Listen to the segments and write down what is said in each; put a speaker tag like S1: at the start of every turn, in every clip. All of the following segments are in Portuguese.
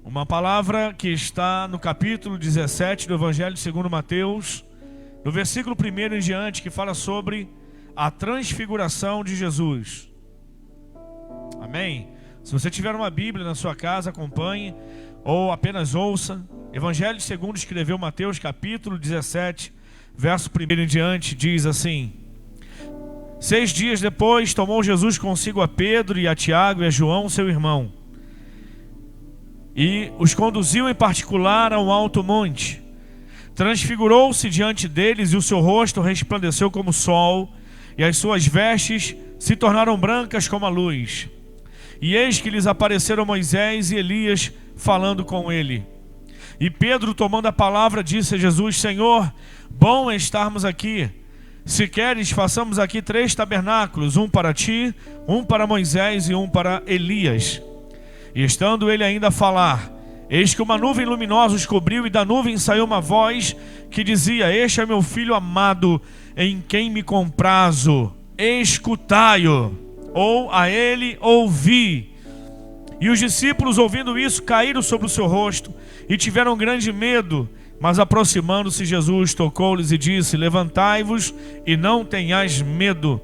S1: Uma palavra que está no capítulo 17 do Evangelho segundo Mateus, no versículo 1 em diante, que fala sobre a transfiguração de Jesus. Amém? Se você tiver uma Bíblia na sua casa, acompanhe ou apenas ouça. Evangelho segundo escreveu Mateus, capítulo 17, verso 1 em diante, diz assim: 6 dias depois, tomou Jesus consigo a Pedro e a Tiago e a João, seu irmão, e os conduziu em particular a um alto monte. Transfigurou-se diante deles, e o seu rosto resplandeceu como o sol, e as suas vestes se tornaram brancas como a luz. E eis que lhes apareceram Moisés e Elias falando com ele. E Pedro, tomando a palavra, disse a Jesus: Senhor, bom é estarmos aqui. Se queres, façamos aqui 3 tabernáculos, um para ti, um para Moisés e um para Elias. E estando ele ainda a falar, eis que uma nuvem luminosa os cobriu, e da nuvem saiu uma voz que dizia: Este é meu filho amado, em quem me comprazo, escutai-o. Ou a ele ouvi. E os discípulos, ouvindo isso, caíram sobre o seu rosto e tiveram grande medo. Mas aproximando-se, Jesus tocou-lhes e disse: Levantai-vos e não tenhais medo.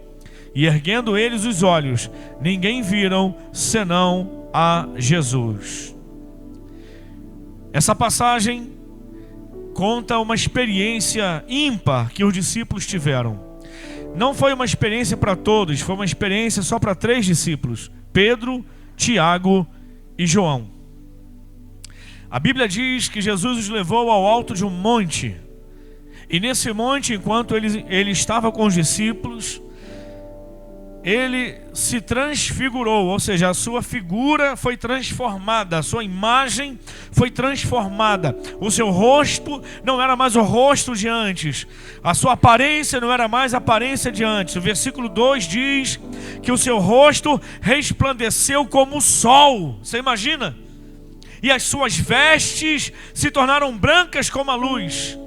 S1: E erguendo eles os olhos, ninguém viram senão a Jesus. Essa passagem conta uma experiência ímpar que os discípulos tiveram. Não foi uma experiência para todos, foi uma experiência só para 3 discípulos: Pedro, Tiago e João. A Bíblia diz que Jesus os levou ao alto de um monte. E nesse monte, enquanto ele estava com os discípulos, ele se transfigurou, ou seja, a sua figura foi transformada, a sua imagem foi transformada. O seu rosto não era mais o rosto de antes, a sua aparência não era mais a aparência de antes. O versículo 2 diz que o seu rosto resplandeceu como o sol. Você imagina? E as suas vestes se tornaram brancas como a luz.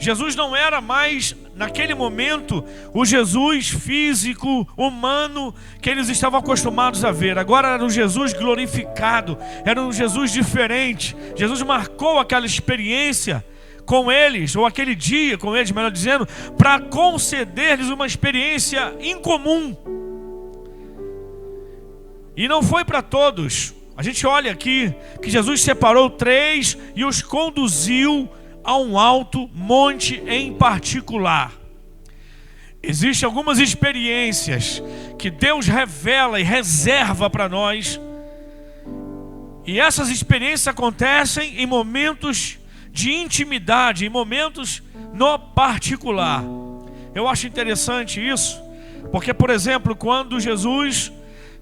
S1: Jesus não era mais, naquele momento, o Jesus físico, humano, que eles estavam acostumados a ver. Agora era um Jesus glorificado, era um Jesus diferente. Jesus marcou aquela experiência com eles, ou aquele dia com eles, melhor dizendo, para conceder-lhes uma experiência incomum. E não foi para todos. A gente olha aqui que Jesus separou 3 e os conduziu a um alto monte em particular. Existem algumas experiências que Deus revela e reserva para nós, e essas experiências acontecem em momentos de intimidade, em momentos no particular. Eu acho interessante isso, porque, por exemplo, quando Jesus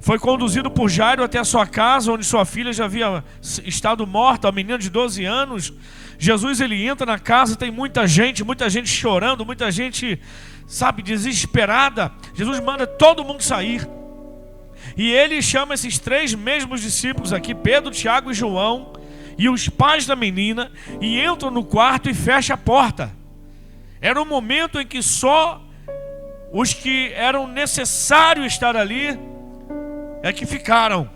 S1: foi conduzido por Jairo até a sua casa, onde sua filha já havia estado morta, a menina de 12 anos, Jesus, ele entra na casa, tem muita gente chorando, muita gente, desesperada. Jesus manda todo mundo sair. E ele chama esses 3 mesmos discípulos aqui, Pedro, Tiago e João, e os pais da menina, e entram no quarto e fecha a porta. Era um momento em que só os que eram necessários estar ali é que ficaram.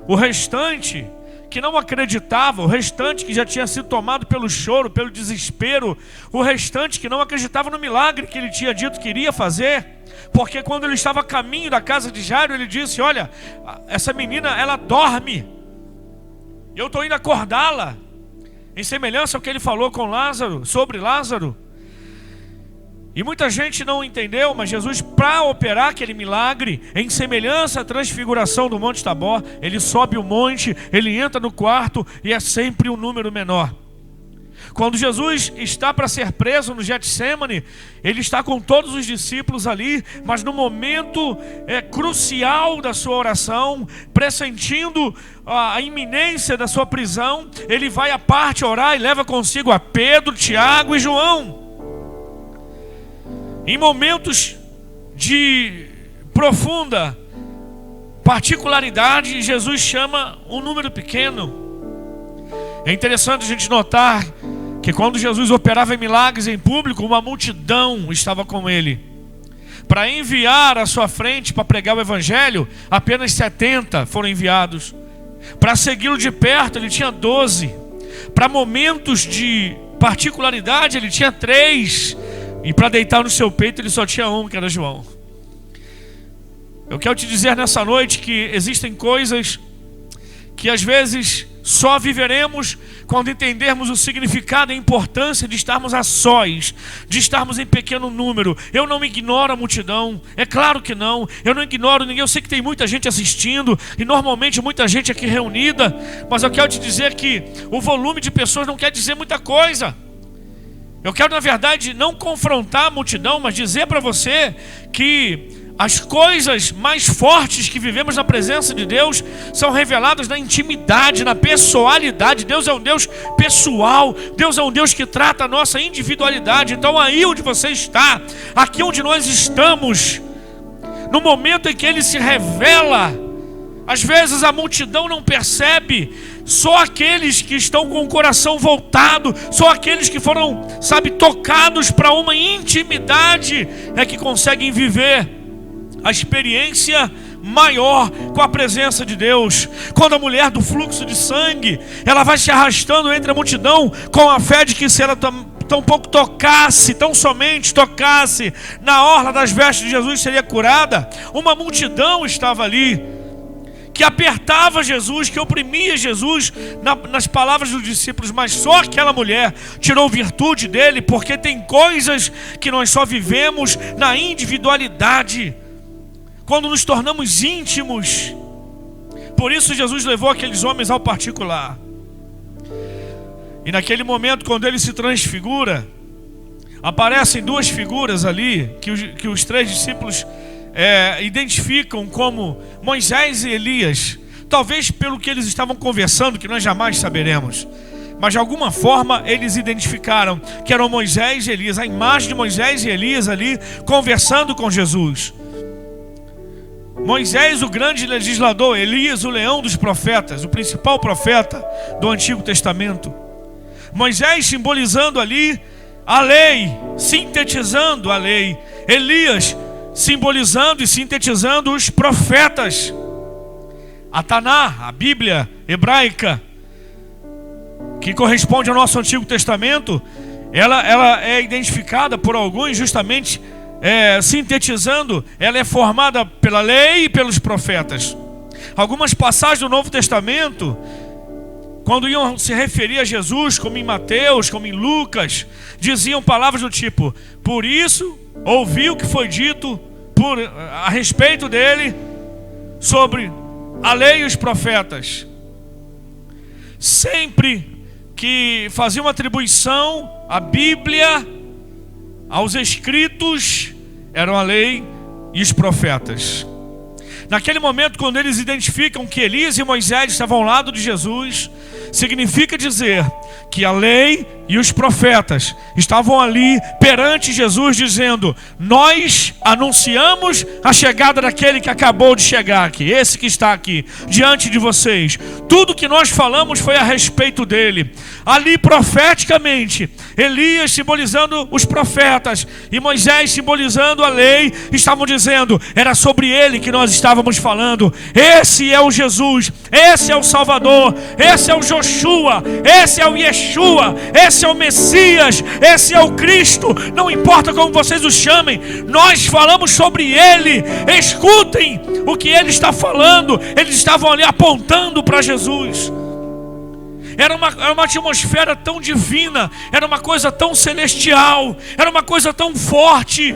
S1: O restante que não acreditava, o restante que já tinha sido tomado pelo choro, pelo desespero, o restante que não acreditava no milagre que ele tinha dito que iria fazer, porque quando ele estava a caminho da casa de Jairo, ele disse: olha, essa menina, ela dorme, eu estou indo acordá-la, em semelhança ao que ele falou com Lázaro, sobre Lázaro. E muita gente não entendeu, mas Jesus, para operar aquele milagre, em semelhança à transfiguração do Monte Tabor, ele sobe o monte, ele entra no quarto, e é sempre um número menor. Quando Jesus está para ser preso no Getsêmani, ele está com todos os discípulos ali, mas no momento crucial da sua oração, pressentindo a iminência da sua prisão, ele vai à parte orar e leva consigo a Pedro, Tiago e João. Em momentos de profunda particularidade, Jesus chama um número pequeno. É interessante a gente notar que quando Jesus operava milagres em público, uma multidão estava com ele. Para enviar à sua frente para pregar o evangelho, apenas 70 foram enviados. Para segui-lo de perto, ele tinha 12. Para momentos de particularidade, ele tinha 3. E para deitar no seu peito, ele só tinha 1, que era João. Eu quero te dizer nessa noite que existem coisas que às vezes só viveremos quando entendermos o significado e a importância de estarmos a sós, de estarmos em pequeno número. Eu não ignoro a multidão, é claro que não. Eu não ignoro ninguém, eu sei que tem muita gente assistindo e normalmente muita gente aqui reunida, mas eu quero te dizer que o volume de pessoas não quer dizer muita coisa. Eu quero, na verdade, não confrontar a multidão, mas dizer para você que as coisas mais fortes que vivemos na presença de Deus são reveladas na intimidade, na pessoalidade. Deus é um Deus pessoal, Deus é um Deus que trata a nossa individualidade. Então aí onde você está, aqui onde nós estamos, no momento em que Ele se revela, às vezes a multidão não percebe. Só aqueles que estão com o coração voltado, só aqueles que foram, tocados para uma intimidade é que conseguem viver a experiência maior com a presença de Deus. Quando a mulher do fluxo de sangue, ela vai se arrastando entre a multidão com a fé de que se ela tão pouco tocasse, tão somente tocasse na orla das vestes de Jesus, seria curada. Uma multidão estava ali que apertava Jesus, que oprimia Jesus, nas palavras dos discípulos, mas só aquela mulher tirou virtude dele, porque tem coisas que nós só vivemos na individualidade, quando nos tornamos íntimos. Por isso Jesus levou aqueles homens ao particular. E naquele momento, quando ele se transfigura, aparecem 2 figuras ali que os 3 discípulos identificam como Moisés e Elias. Talvez pelo que eles estavam conversando, que nós jamais saberemos, mas de alguma forma eles identificaram que eram Moisés e Elias, a imagem de Moisés e Elias ali conversando com Jesus. Moisés, o grande legislador, Elias, o leão dos profetas, o principal profeta do Antigo Testamento. Moisés simbolizando ali a lei, sintetizando a lei. Elias simbolizando e sintetizando os profetas. A Taná, a Bíblia hebraica, que corresponde ao nosso Antigo Testamento, ela é identificada por alguns justamente sintetizando, ela é formada pela lei e pelos profetas. Algumas passagens do Novo Testamento, quando iam se referir a Jesus, como em Mateus, como em Lucas, diziam palavras do tipo: por isso ouviu o que foi dito a respeito dele sobre a lei e os profetas. Sempre que fazia uma atribuição à Bíblia, aos escritos, eram a lei e os profetas. Naquele momento, quando eles identificam que Elias e Moisés estavam ao lado de Jesus, significa dizer que a lei e os profetas estavam ali perante Jesus, dizendo: nós anunciamos a chegada daquele que acabou de chegar aqui, esse que está aqui diante de vocês. Tudo que nós falamos foi a respeito dele. Ali profeticamente, Elias simbolizando os profetas e Moisés simbolizando a lei, estavam dizendo: era sobre ele que nós estávamos falando. Esse é o Jesus, esse é o Salvador, esse é o Joshua, esse é o Yeshua, esse é o Messias, esse é o Cristo. Não importa como vocês o chamem, nós falamos sobre ele. Escutem o que ele está falando. Eles estavam ali apontando para Jesus. Era uma atmosfera tão divina, era uma coisa tão celestial, era uma coisa tão forte,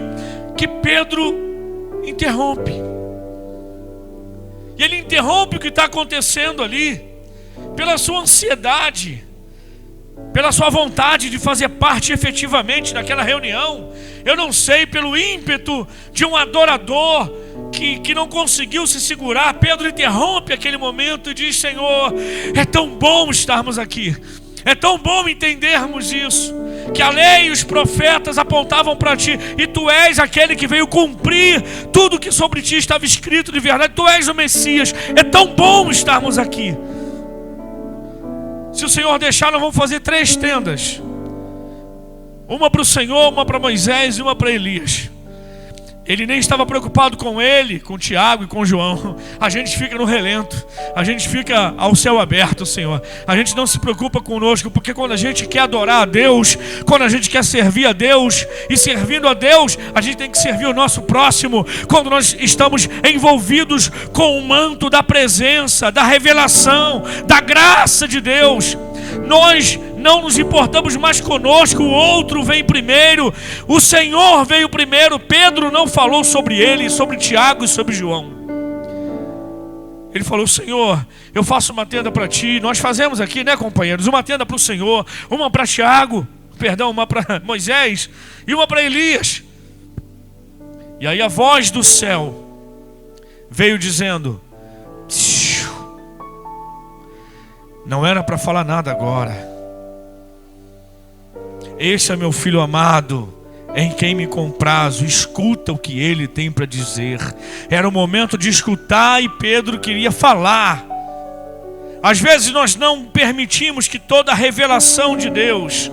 S1: que Pedro interrompe. E ele interrompe o que está acontecendo ali, pela sua ansiedade, pela sua vontade de fazer parte efetivamente daquela reunião. Eu não sei, pelo ímpeto de um adorador que não conseguiu se segurar, Pedro interrompe aquele momento e diz: Senhor, é tão bom estarmos aqui, é tão bom entendermos isso, que a lei e os profetas apontavam para ti, e tu és aquele que veio cumprir tudo que sobre ti estava escrito de verdade. Tu és o Messias. É tão bom estarmos aqui. Se o Senhor deixar, nós vamos fazer 3 tendas, uma para o Senhor, uma para Moisés e uma para Elias. Ele nem estava preocupado com ele, com Tiago e com João. A gente fica no relento, a gente fica ao céu aberto, Senhor. A gente não se preocupa conosco, porque quando a gente quer adorar a Deus, quando a gente quer servir a Deus, e servindo a Deus, a gente tem que servir o nosso próximo. Quando nós estamos envolvidos com o manto da presença, da revelação, da graça de Deus, nós não nos importamos mais conosco. O outro vem primeiro, o Senhor veio primeiro. Pedro não falou sobre ele, sobre Tiago e sobre João. Ele falou: Senhor, eu faço uma tenda para ti. Nós fazemos aqui, né, companheiros, uma tenda para o Senhor, uma para Tiago, uma para Moisés e uma para Elias. E aí a voz do céu veio dizendo: não era para falar nada agora. Este é meu filho amado, em quem me comprazo. Escuta o que ele tem para dizer. Era o momento de escutar e Pedro queria falar. Às vezes nós não permitimos que toda a revelação de Deus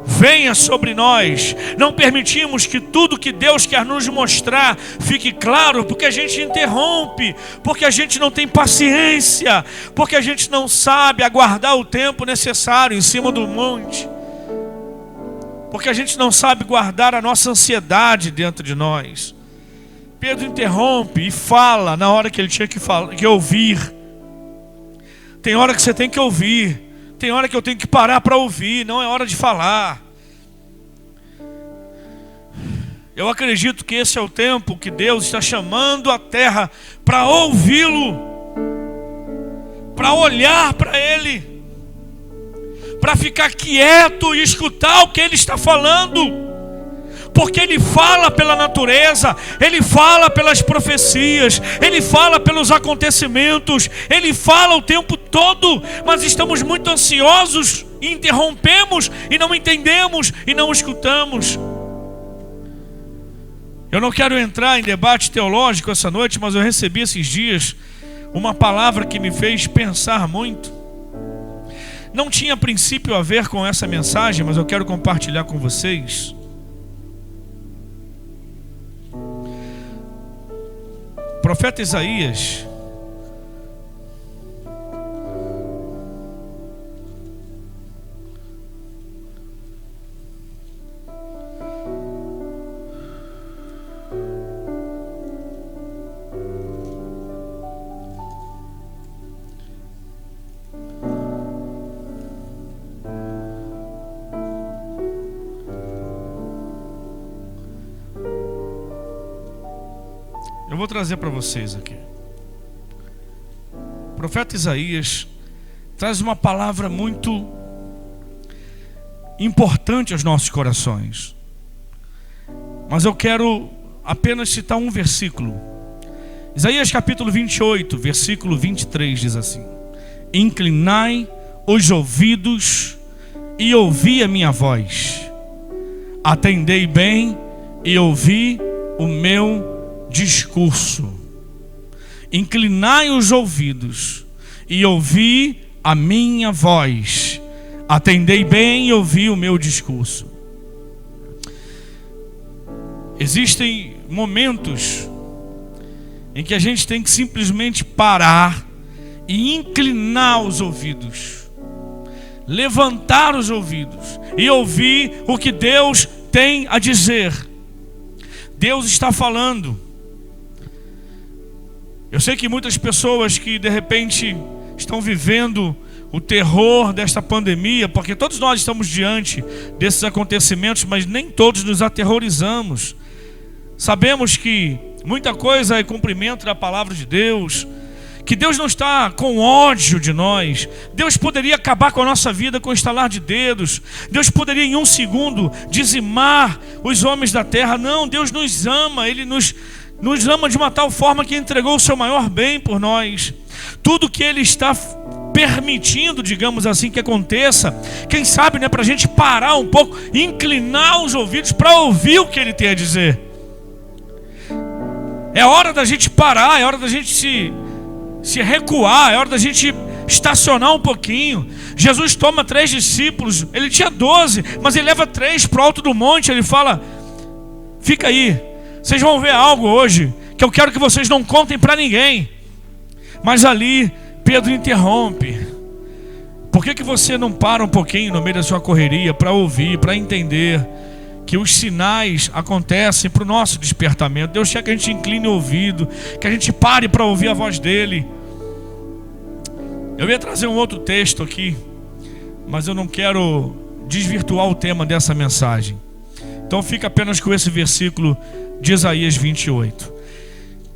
S1: venha sobre nós. Não permitimos que tudo que Deus quer nos mostrar fique claro, porque a gente interrompe, porque a gente não tem paciência, porque a gente não sabe aguardar o tempo necessário em cima do monte, porque a gente não sabe guardar a nossa ansiedade dentro de nós. Pedro interrompe e fala na hora que ele tinha que ouvir. Tem hora que você tem que ouvir, tem hora que eu tenho que parar para ouvir, não é hora de falar. Eu acredito que esse é o tempo que Deus está chamando a terra para ouvi-lo, para olhar para Ele, para ficar quieto e escutar o que Ele está falando, porque Ele fala pela natureza, Ele fala pelas profecias, Ele fala pelos acontecimentos, Ele fala o tempo todo, mas estamos muito ansiosos, interrompemos e não entendemos e não escutamos. Eu não quero entrar em debate teológico essa noite, mas eu recebi esses dias uma palavra que me fez pensar muito. Não tinha princípio a ver com essa mensagem, mas eu quero compartilhar com vocês. O profeta Isaías, eu vou trazer para vocês aqui. O profeta Isaías traz uma palavra muito importante aos nossos corações. Mas eu quero apenas citar um versículo. Isaías capítulo 28, versículo 23 diz assim: inclinai os ouvidos e ouvi a minha voz. Atendei bem e ouvi o meu discurso. Inclinai os ouvidos e ouvi a minha voz. Atendei bem e ouvi o meu discurso. Existem momentos em que a gente tem que simplesmente parar e inclinar os ouvidos, levantar os ouvidos e ouvir o que Deus tem a dizer. Deus está falando. Eu sei que muitas pessoas que de repente estão vivendo o terror desta pandemia, porque todos nós estamos diante desses acontecimentos, mas nem todos nos aterrorizamos. Sabemos que muita coisa é cumprimento da palavra de Deus, que Deus não está com ódio de nós. Deus poderia acabar com a nossa vida com o estalar de dedos. Deus poderia em um segundo dizimar os homens da terra. Não, Deus nos ama. Ele nos ama de uma tal forma que entregou o seu maior bem por nós. Tudo que Ele está permitindo, digamos assim, que aconteça, quem sabe, né, para a gente parar um pouco, inclinar os ouvidos para ouvir o que Ele tem a dizer. É hora da gente parar, é hora da gente se recuar, é hora da gente estacionar um pouquinho. Jesus toma 3 discípulos, ele tinha 12, mas ele leva 3 para o alto do monte. Ele fala: fica aí, Vocês vão ver algo hoje que eu quero que vocês não contem para ninguém. Mas ali Pedro interrompe. Por que você não para um pouquinho no meio da sua correria para ouvir, para entender que os sinais acontecem para o nosso despertamento? Deus quer que a gente incline o ouvido, que a gente pare para ouvir a voz dele. Eu ia trazer um outro texto aqui, mas eu não quero desvirtuar o tema dessa mensagem. Então fica apenas com esse versículo de Isaías 28.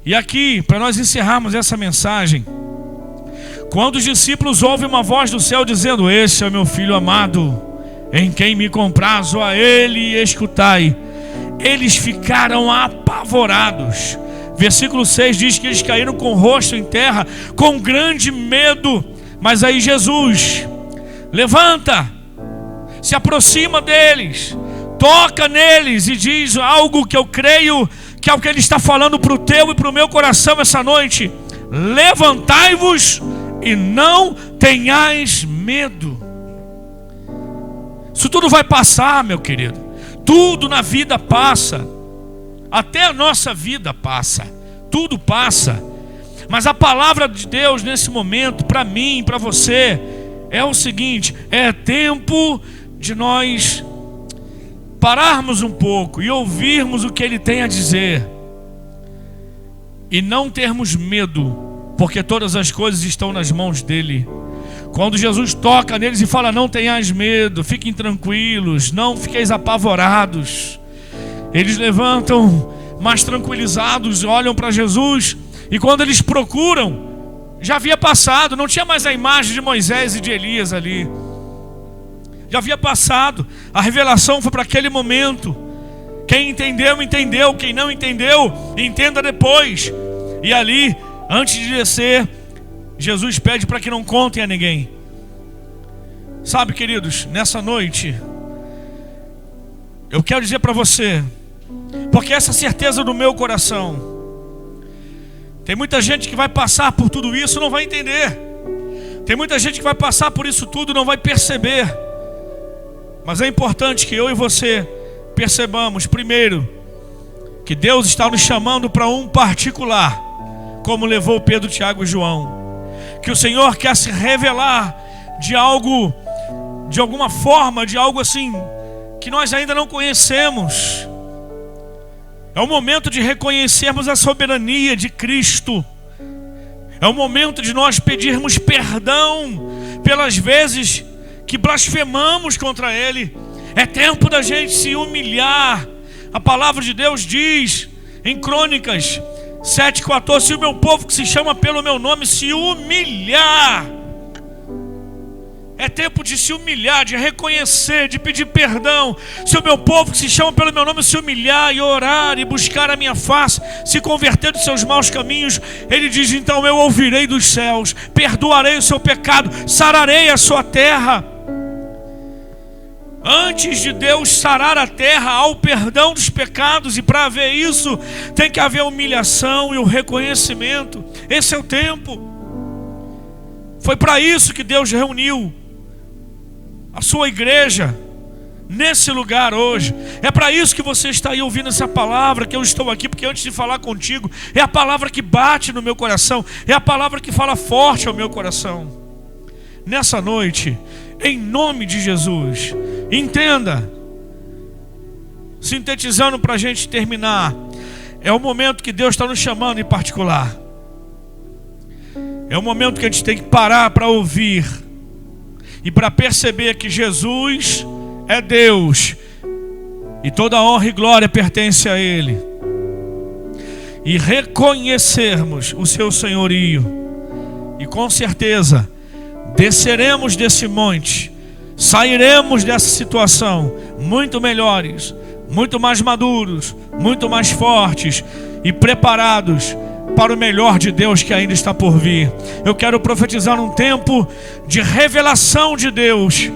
S1: E aqui, para nós encerrarmos essa mensagem, quando os discípulos ouvem uma voz do céu dizendo: "Esse é o meu filho amado, em quem me comprazo, a ele escutai", eles ficaram apavorados. Versículo 6 diz que eles caíram com o rosto em terra, com grande medo. Mas aí Jesus levanta, se aproxima deles, toca neles e diz algo que eu creio que é o que ele está falando para o teu e para o meu coração essa noite: levantai-vos e não tenhais medo. Isso tudo vai passar, meu querido. Tudo na vida passa. Até a nossa vida passa. Tudo passa. Mas a palavra de Deus nesse momento, para mim, para você, é o seguinte: é tempo de nós pararmos um pouco e ouvirmos o que Ele tem a dizer. E não termos medo, porque todas as coisas estão nas mãos dEle. Quando Jesus toca neles e fala: não tenhais medo, fiquem tranquilos, não fiqueis apavorados, eles levantam mais tranquilizados, olham para Jesus. E quando eles procuram, já havia passado, não tinha mais a imagem de Moisés e de Elias ali. Já havia passado, a revelação foi para aquele momento. Quem entendeu, entendeu. Quem não entendeu, entenda depois. E ali, antes de descer, Jesus pede para que não contem a ninguém. Sabe, queridos, nessa noite eu quero dizer para você, porque essa certeza do meu coração, tem muita gente que vai passar por tudo isso e não vai entender. Tem muita gente que vai passar por isso tudo e não vai perceber. Mas é importante que eu e você percebamos, primeiro, que Deus está nos chamando para um particular, como levou Pedro, Tiago e João. Que o Senhor quer se revelar de algo, de alguma forma, de algo assim que nós ainda não conhecemos. É o momento de reconhecermos a soberania de Cristo. É o momento de nós pedirmos perdão pelas vezes que blasfemamos contra Ele. É tempo da gente se humilhar. A palavra de Deus diz em Crônicas 7:14: se o meu povo que se chama pelo meu nome se humilhar. É tempo de se humilhar, de reconhecer, de pedir perdão. Se o meu povo que se chama pelo meu nome se humilhar e orar e buscar a minha face, se converter dos seus maus caminhos, Ele diz: então eu ouvirei dos céus, perdoarei o seu pecado, sararei a sua terra. Antes de Deus sarar a terra, há o perdão dos pecados. E para haver isso, tem que haver a humilhação e o reconhecimento. Esse é o tempo. Foi para isso que Deus reuniu a sua igreja nesse lugar hoje. É para isso que você está aí ouvindo essa palavra, que eu estou aqui, porque antes de falar contigo, é a palavra que bate no meu coração, é a palavra que fala forte ao meu coração. Nessa noite, em nome de Jesus, entenda, sintetizando para a gente terminar, é o momento que Deus está nos chamando em particular. É o momento que a gente tem que parar para ouvir e para perceber que Jesus é Deus e toda honra e glória pertence a Ele, e reconhecermos o seu senhorio, e com certeza desceremos desse monte, sairemos dessa situação muito melhores, muito mais maduros, muito mais fortes e preparados para o melhor de Deus que ainda está por vir. Eu quero profetizar um tempo de revelação de Deus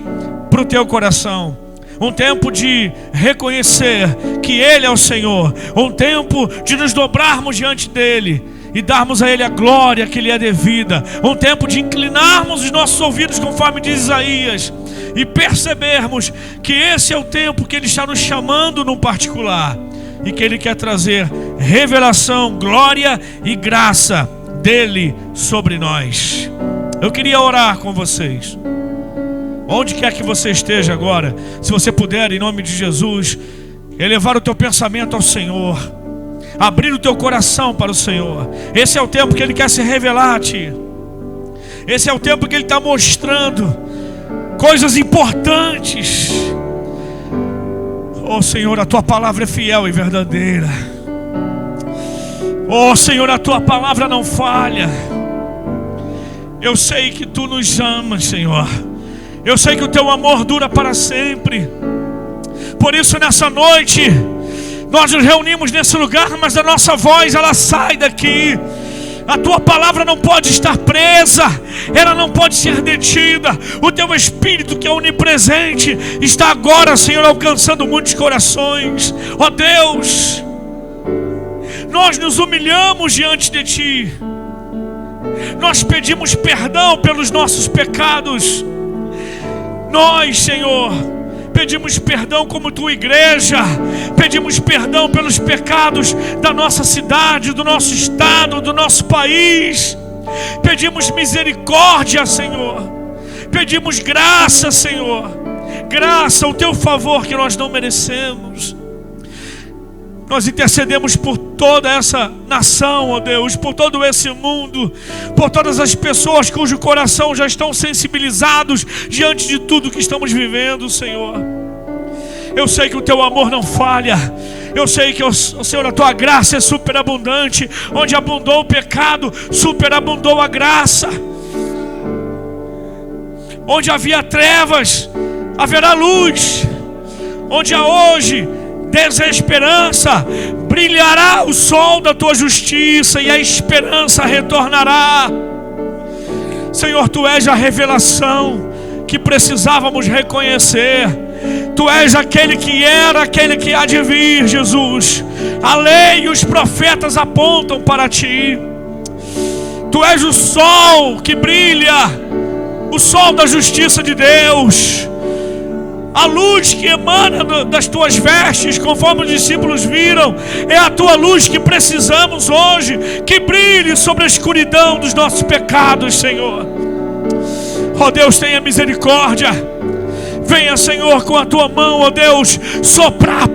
S1: para o teu coração. Um tempo de reconhecer que Ele é o Senhor. Um tempo de nos dobrarmos diante dEle e darmos a Ele a glória que lhe é devida. Um tempo de inclinarmos os nossos ouvidos, conforme diz Isaías, e percebermos que esse é o tempo que Ele está nos chamando num particular. e que Ele quer trazer revelação, glória e graça dele sobre nós. Eu queria orar com vocês. Onde quer que você esteja agora, se você puder, em nome de Jesus, elevar o teu pensamento ao Senhor, abrir o teu coração para o Senhor. Esse é o tempo que Ele quer se revelar a ti. Esse é o tempo que Ele está mostrando coisas importantes. Oh Senhor, a Tua palavra é fiel e verdadeira. Oh Senhor, a Tua palavra não falha. Eu sei que Tu nos amas, Senhor. Eu sei que o Teu amor dura para sempre. Por isso nessa noite nós nos reunimos nesse lugar, mas a nossa voz, ela sai daqui. A Tua palavra não pode estar presa, ela não pode ser detida. O Teu Espírito, que é onipresente, está agora, Senhor, alcançando muitos corações. Ó Deus, nós nos humilhamos diante de Ti. Nós pedimos perdão pelos nossos pecados. Nós, Senhor, pedimos perdão como Tua igreja. Pedimos perdão pelos pecados da nossa cidade, do nosso estado, do nosso país. Pedimos misericórdia, Senhor. Pedimos graça, Senhor. Graça, o Teu favor que nós não merecemos. Nós intercedemos por toda essa nação, ó Deus, por todo esse mundo, por todas as pessoas cujo coração já estão sensibilizados diante de tudo que estamos vivendo, Senhor. Eu sei que o Teu amor não falha. Eu sei que, Senhor, a Tua graça é superabundante. Onde abundou o pecado, superabundou a graça. Onde havia trevas, haverá luz. Onde há hoje desesperança, brilhará o sol da Tua justiça e a esperança retornará. Senhor, Tu és a revelação que precisávamos reconhecer. Tu és aquele que era, aquele que há de vir, Jesus. A lei e os profetas apontam para Ti. Tu és o sol que brilha, o sol da justiça de Deus. A luz que emana das Tuas vestes, conforme os discípulos viram, é a Tua luz que precisamos hoje, que brilhe sobre a escuridão dos nossos pecados, Senhor. Ó Deus, tenha misericórdia. Venha, Senhor, com a Tua mão, ó Deus, soprar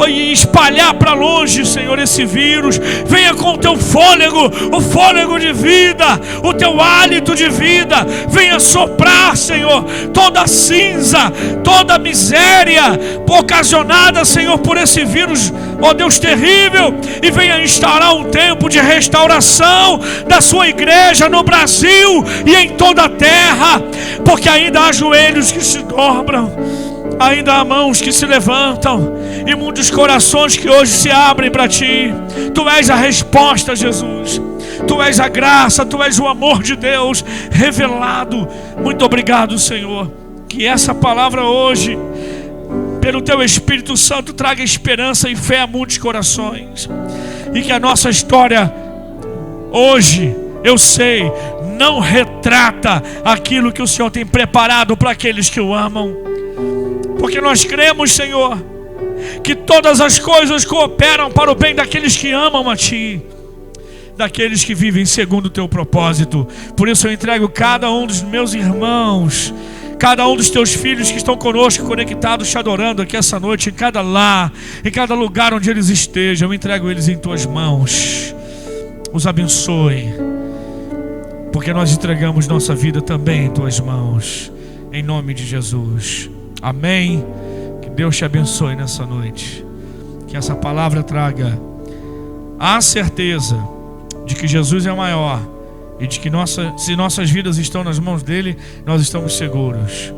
S1: e espalhar para longe, Senhor, esse vírus. Venha com o Teu fôlego, o fôlego de vida, o Teu hálito de vida. Venha soprar, Senhor, toda a cinza, toda a miséria ocasionada, Senhor, por esse vírus, ó Deus terrível. E venha instaurar um tempo de restauração da Sua igreja no Brasil e em toda a terra. Porque ainda há joelhos que se dobram, ainda há mãos que se levantam e muitos corações que hoje se abrem para Ti. Tu és a resposta, Jesus. Tu és a graça, Tu és o amor de Deus revelado. Muito obrigado, Senhor. Que essa palavra hoje, pelo Teu Espírito Santo, traga esperança e fé a muitos corações. E que a nossa história hoje, eu sei, não retrata aquilo que o Senhor tem preparado para aqueles que o amam. Porque nós cremos, Senhor, que todas as coisas cooperam para o bem daqueles que amam a Ti, daqueles que vivem segundo o Teu propósito. Por isso eu entrego cada um dos meus irmãos, cada um dos Teus filhos que estão conosco, conectados, Te adorando aqui essa noite, em cada lar, em cada lugar onde eles estejam. Eu entrego eles em Tuas mãos. Os abençoe, porque nós entregamos nossa vida também em Tuas mãos, em nome de Jesus. Amém. Que Deus te abençoe nessa noite. Que essa palavra traga a certeza de que Jesus é maior e de que se nossas vidas estão nas mãos dele, nós estamos seguros.